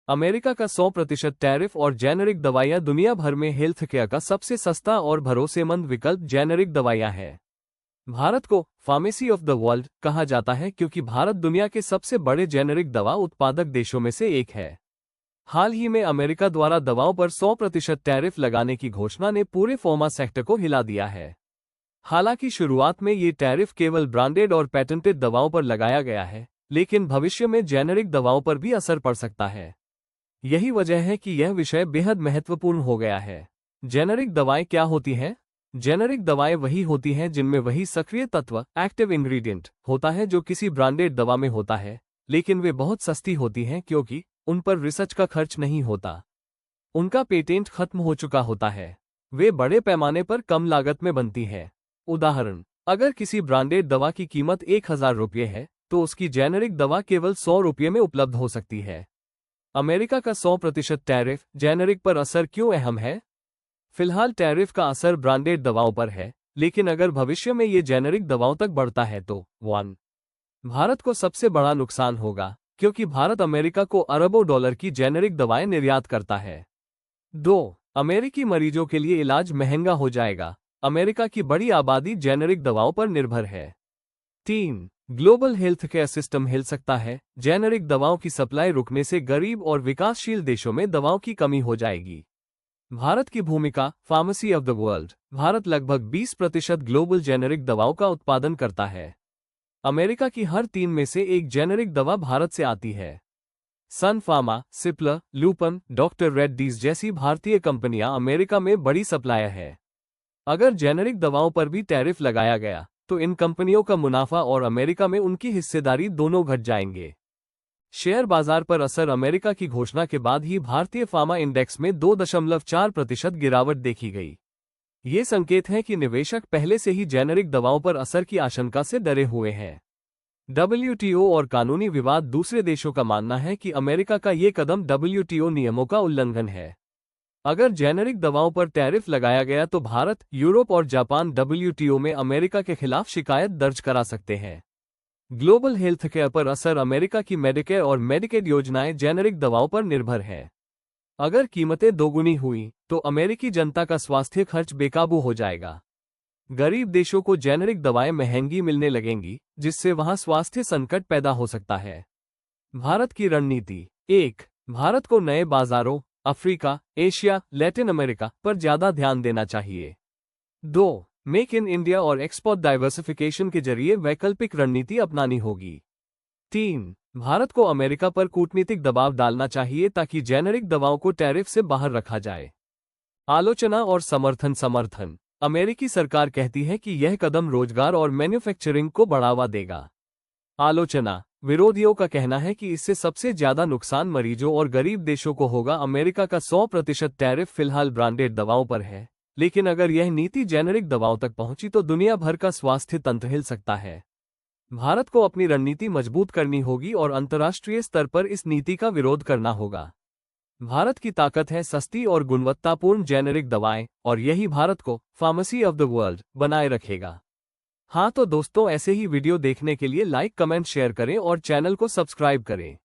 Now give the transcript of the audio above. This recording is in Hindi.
अमेरिका का 100% टैरिफ और जेनेरिक दवाइयाँ दुनिया भर में हेल्थ केयर का सबसे सस्ता और भरोसेमंद विकल्प जेनेरिक दवाइयाँ है। भारत को फार्मेसी ऑफ द वर्ल्ड कहा जाता है क्योंकि भारत दुनिया के सबसे बड़े जेनेरिक दवा उत्पादक देशों में से एक है। हाल ही में अमेरिका द्वारा दवाओं पर 100% टैरिफ लगाने की घोषणा ने पूरे फार्मा सेक्टर को हिला दिया है। हालांकि शुरुआत में ये टैरिफ केवल ब्रांडेड और पेटेंटेड दवाओं पर लगाया गया है, लेकिन भविष्य में जेनेरिक दवाओं पर भी असर पड़ सकता है। यही वजह है कि यह विषय बेहद महत्वपूर्ण हो गया है। जेनेरिक दवाएं क्या होती हैं? जेनेरिक दवाएं वही होती हैं जिनमें वही सक्रिय तत्व एक्टिव इंग्रेडिएंट होता है जो किसी ब्रांडेड दवा में होता है, लेकिन वे बहुत सस्ती होती हैं क्योंकि उन पर रिसर्च का खर्च नहीं होता। उनका पेटेंट खत्म हो चुका होता है। वे बड़े पैमाने पर कम लागत में बनती है। उदाहरण, अगर किसी ब्रांडेड दवा की कीमत 1000 रुपये है, तो उसकी जेनेरिक दवा केवल 100 रुपये में उपलब्ध हो सकती है। अमेरिका का 100% टैरिफ जेनेरिक पर असर क्यों अहम है? फिलहाल टैरिफ का असर ब्रांडेड दवाओं पर है, लेकिन अगर भविष्य में ये जेनेरिक दवाओं तक बढ़ता है तो 1. भारत को सबसे बड़ा नुकसान होगा, क्योंकि भारत अमेरिका को अरबों डॉलर की जेनेरिक दवाएं निर्यात करता है। 2. अमेरिकी मरीजों के लिए इलाज महंगा हो जाएगा। अमेरिका की बड़ी आबादी जेनेरिक दवाओं पर निर्भर है। 3. ग्लोबल हेल्थ केयर सिस्टम हिल सकता है। जेनेरिक दवाओं की सप्लाई रुकने से गरीब और विकासशील देशों में दवाओं की कमी हो जाएगी। भारत की भूमिका pharmacy of the world. Bharat लगभग 20% ग्लोबल जेनेरिक दवाओं का उत्पादन करता है। अमेरिका की हर 3 में से एक जेनेरिक दवा भारत से आती है। सन फार्मा, सिप्ला, लूपन, डॉक्टर रेड्डीज जैसी भारतीय कंपनियां अमेरिका में बड़ी सप्लायर है। अगर जेनेरिक दवाओं पर भी टैरिफ लगाया गया, तो इन कंपनियों का मुनाफा और अमेरिका में उनकी हिस्सेदारी दोनों घट जाएंगे। शेयर बाजार पर असर। अमेरिका की घोषणा के बाद ही भारतीय फार्मा इंडेक्स में 2.4% गिरावट देखी गई। ये संकेत है कि निवेशक पहले से ही जेनेरिक दवाओं पर असर की आशंका से डरे हुए हैं। WTO और कानूनी विवाद। दूसरे देशों का मानना है कि अमेरिका का ये कदम WTO नियमों का उल्लंघन है। अगर जेनेरिक दवाओं पर टैरिफ लगाया गया तो भारत, यूरोप और जापान WTO में अमेरिका के खिलाफ शिकायत दर्ज करा सकते हैं। ग्लोबल हेल्थ केयर पर असर। अमेरिका की मेडिकेयर और मेडिकेड योजनाएं जेनेरिक दवाओं पर निर्भर है। अगर कीमतें दोगुनी हुई, तो अमेरिकी जनता का स्वास्थ्य खर्च बेकाबू हो जाएगा। गरीब देशों को जेनेरिक दवाएं महंगी मिलने लगेंगी, जिससे वहां स्वास्थ्य संकट पैदा हो सकता है। भारत की रणनीति। 1. भारत को नए बाजारों अफ्रीका, एशिया, लैटिन अमेरिका पर ज्यादा ध्यान देना चाहिए। 2. मेक इन इंडिया और एक्सपोर्ट डाइवर्सिफिकेशन के जरिए वैकल्पिक रणनीति अपनानी होगी। 3. भारत को अमेरिका पर कूटनीतिक दबाव डालना चाहिए ताकि जेनेरिक दवाओं को टैरिफ से बाहर रखा जाए। आलोचना और समर्थन। अमेरिकी सरकार कहती है कि यह कदम रोजगार और मैन्युफैक्चरिंग को बढ़ावा देगा। आलोचना। विरोधियों का कहना है कि इससे सबसे ज्यादा नुकसान मरीजों और गरीब देशों को होगा। अमेरिका का 100% टैरिफ फिलहाल ब्रांडेड दवाओं पर है, लेकिन अगर यह नीति जेनेरिक दवाओं तक पहुंची तो दुनिया भर का स्वास्थ्य तंत्र हिल सकता है। भारत को अपनी रणनीति मजबूत करनी होगी और अंतर्राष्ट्रीय स्तर पर इस नीति का विरोध करना होगा। भारत की ताकत है सस्ती और गुणवत्तापूर्ण जेनेरिक दवाएं, और यही भारत को फार्मेसी ऑफ द वर्ल्ड बनाए रखेगा। हाँ तो दोस्तों, ऐसे ही वीडियो देखने के लिए लाइक, कमेंट, शेयर करें और चैनल को सब्सक्राइब करें।